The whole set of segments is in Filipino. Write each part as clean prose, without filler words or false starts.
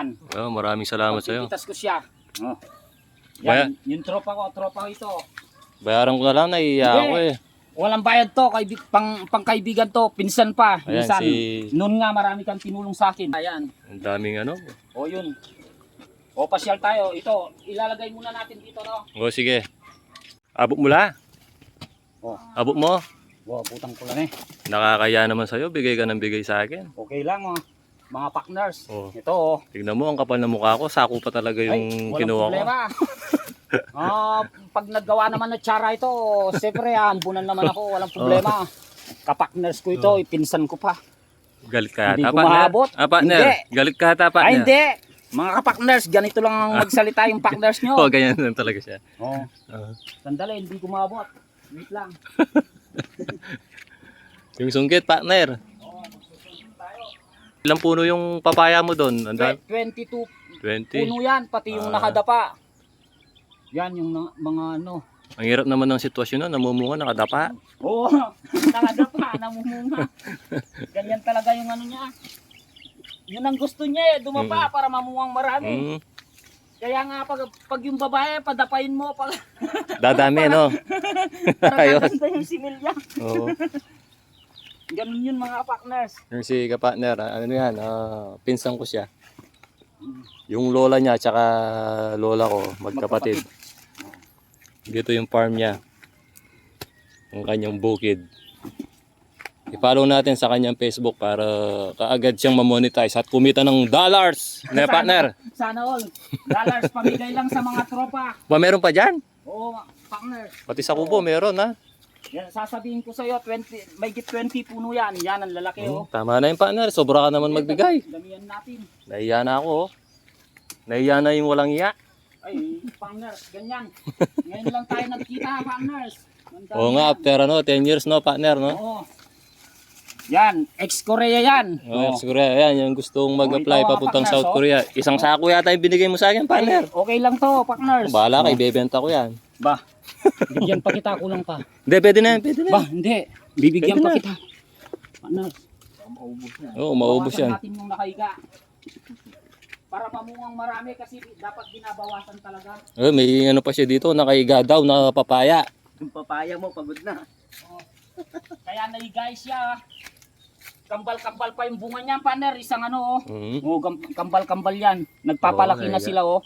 Yan. Oh, maraming salamat sa iyo. Pipitas ko siya. Oh. Yan, yung tropa ko ito. Bayaran ko na lang, naiiya ako eh. Walang bayad to, pangkaibigan to, pinsan pa. Ayan, Pinsan. Noon nga marami kang tinulong sa akin. Ayan. Ang daming ano. O yun. O pasyal tayo. Ito, ilalagay muna natin dito, no? O sige. Abot mo la. O. Abot mo. O, butang ko lang eh. Nakakaya naman sa'yo, bigay ka ng bigay sa akin. Okay lang, oh. Mga partners. Oh. Ito, oh. Tignan mo, ang kapal ng mukha ko, sako pa talaga yung kinuha ko. Pag naggawa naman ng tsara ito, siyempre, ambunan naman ako, walang problema. Kapakners ko ito, ipinsan ko pa. Galit ka Hindi ata, ko partner? maabot. Partner, Hindi. galit ka ata, partner? Ay, hindi. Mga kapakners, ganito lang ang magsalita yung partners nyo. Oo, ganyan lang talaga siya. Oh. Sandali, hindi ko maabot. Wait lang. Yung sungkit, partner. Ilang puno yung papaya mo doon? 22 20. puno yan, pati yung nakadapa. Yan yung mga ano. Ang hirap naman ng sitwasyon nun, namumunga, nakadapa. Oo, nakadapa, namumunga. Ganyan talaga yung ano niya. Yun ang gusto niya eh, dumapa para mamuwang marami. Kaya nga pag yung babae, padapain mo. Dadami, no? Para ganda yung similya. Oo. Ganun yun mga partners. Yung si ka-partner, ano yan, pinsan ko siya. Yung lola niya, tsaka lola ko, magkapatid. Dito yung farm niya. Yung kanyang bukid. I-follow natin sa kanyang Facebook para kaagad siyang ma-monetize at kumita ng dollars. Na partner? Sana all. Dollars, pamigay lang sa mga tropa. Ba, meron pa dyan? Oo, partners. Pati sa kubo, meron ha. Yan, sasabihin ko sa iyo, may 20 puno yan. Yan ang lalaki oh. Tama na yung partner, sobra ka naman magbigay. Damihan natin. Nahiya na ako oh. Nahiya na yung walang iya. Ay, partners, ganyan. Ngayon lang tayo nagkita, partners. Oo nga, after 10 years no, partner no? Oo. Yan, ex-Korea yan. Oh, siguro yan, yung gustong mag-apply ito, papuntang partners, South Korea. Isang sako yata yung binigay mo sa akin, partner. Okay lang to, partners. Bahala ka, ibebenta ko yan. Ba, bigyan pa kita, kulang pa. Hindi, pwede na yan, pwede na. Ba, hindi. Bibigyan Pwede pa na. kita. Partners. Maubos yan. Oo, maubos Bawasan yan. natin yung nakahiga. Para mamungang marami kasi dapat binabawasan talaga. May ano pa siya dito, nakaiga daw, nakapapaya. Yung papaya mo, pagod na. Kaya nahiga siya. Kambal-kambal pa yung bunga niyan, partner. Isang ano, oh. Kambal-kambal yan. Nagpapalaki na sila, oh.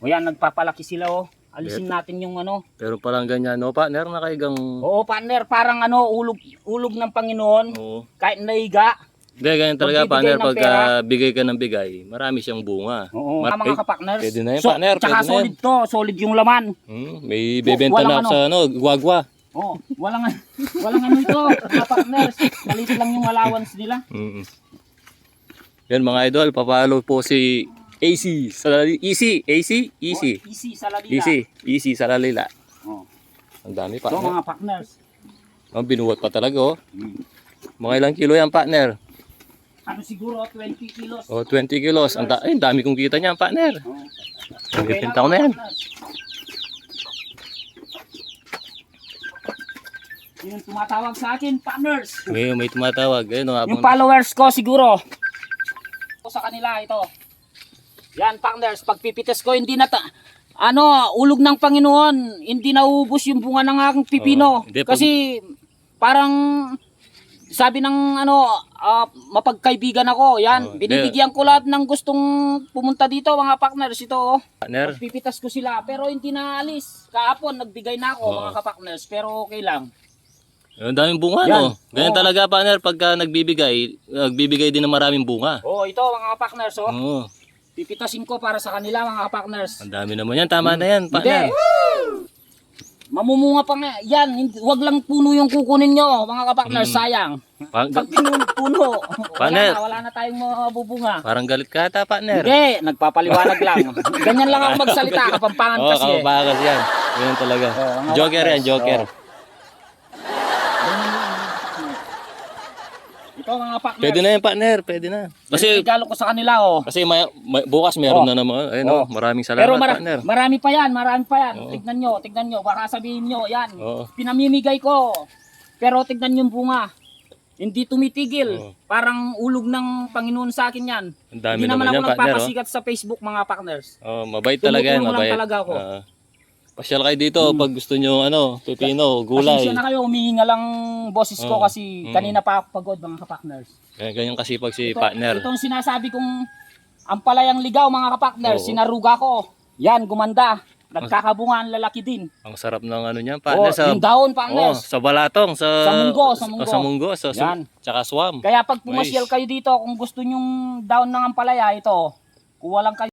O yan, nagpapalaki sila, oh. Alisin natin yung ano. Pero palang ganyan, no, partner, nakaigang... Oo, partner, parang ano, ulog ng Panginoon. Oo. Kahit nahiga. Hindi, ganyan talaga, Magbibigay partner, ng pagka bigay ka ng bigay, marami siyang bunga. Oo, mga kapakners. Pwede na yan, partner, Tsaka pwede na solid to, solid yung laman. May bebenta na Walang sa ano, guagwa. Oo, walang ano ito, mga partners. Maliit lang yung allowance nila. Yan mga idol, papalo po si AC Easy Easy sa lalila. Easy sa lalila. Oh. Ang dami Ito partner. mga partners. Binuwat pa talaga oh. Mga ilang kilo yan partner? Ano siguro 20 kilos. Oh, 20 kilos. Ang dami kong kita niyan partner. Bibenta ko na yan. Yung tumatawag sa akin, partners. May tumatawag. Yung followers ko siguro. Sa kanila ito. Yan partners, pagpipitas ko hindi na ulog ng Panginoon, hindi naubos yung bunga ng aking pipino. Kasi parang sabi ng mapagkaibigan ako. Yan, binibigyan ko lahat ng gustong pumunta dito mga partners ito. Partner. Pagpipitas ko sila pero hindi na alis. Kahapon nagbigay na ako mga kapakners pero okay lang. Ang daming bunga no. Ganyan talaga partner pagka nagbibigay din ng maraming bunga. Ito mga partners Oo. Pipitasin ko para sa kanila mga partners. Ang dami naman yan, tama na yan partner. Mamumunga pa nga. Yan, wag lang puno yung kukunin nyo mga kapakners, sayang. Pag puno, wala na tayong mabubunga. Parang galit ka ata partner. Hindi, nagpapaliwanag lang. Ganyan lang ako magsalita, kapampangan kasi. Kapampangan kasi yan. Ganyan talaga. Joker yan, joker. Ito mga partners. Pwede na yan partner, pwede na. Kasi regalo ko sa kanila Kasi bukas meron na naman. Ayun maraming salamat pero partner. Marami pa yan. Tignan nyo, baka sabihin nyo, yan. Pinamimigay ko. Pero tignan yung bunga. Hindi tumitigil. Oo. Parang ulog ng Panginoon sa akin yan. Ang dami Hindi naman naman ako yan, partner. Oh. nagpapasikat sa Facebook, mga partners. Oh, mabait talaga yan, Tumutulong lang mabait. talaga ako. Pasyal kayo dito pag gusto nyo pipino, gulay. Pasensya na kayo, humihinga lang boses ko Oo. kasi kanina pa ako pagod, mga kapakners. Ganyan kasipag si partner. Itong sinasabi kong ampalayang ligaw, mga kapakners, Oo. sinaruga ko. Yan, gumanda. Nagkakabunga ang lalaki din. Ang sarap ng ano niyan, Oh, partner. yung daon, partners. sa balatong, Sa munggo, sa munggo. Sa munggo, Yan. tsaka swam. Kaya pag pumasyal kayo dito, kung gusto nyong daon ng ampalaya, ito, kuha lang kayo.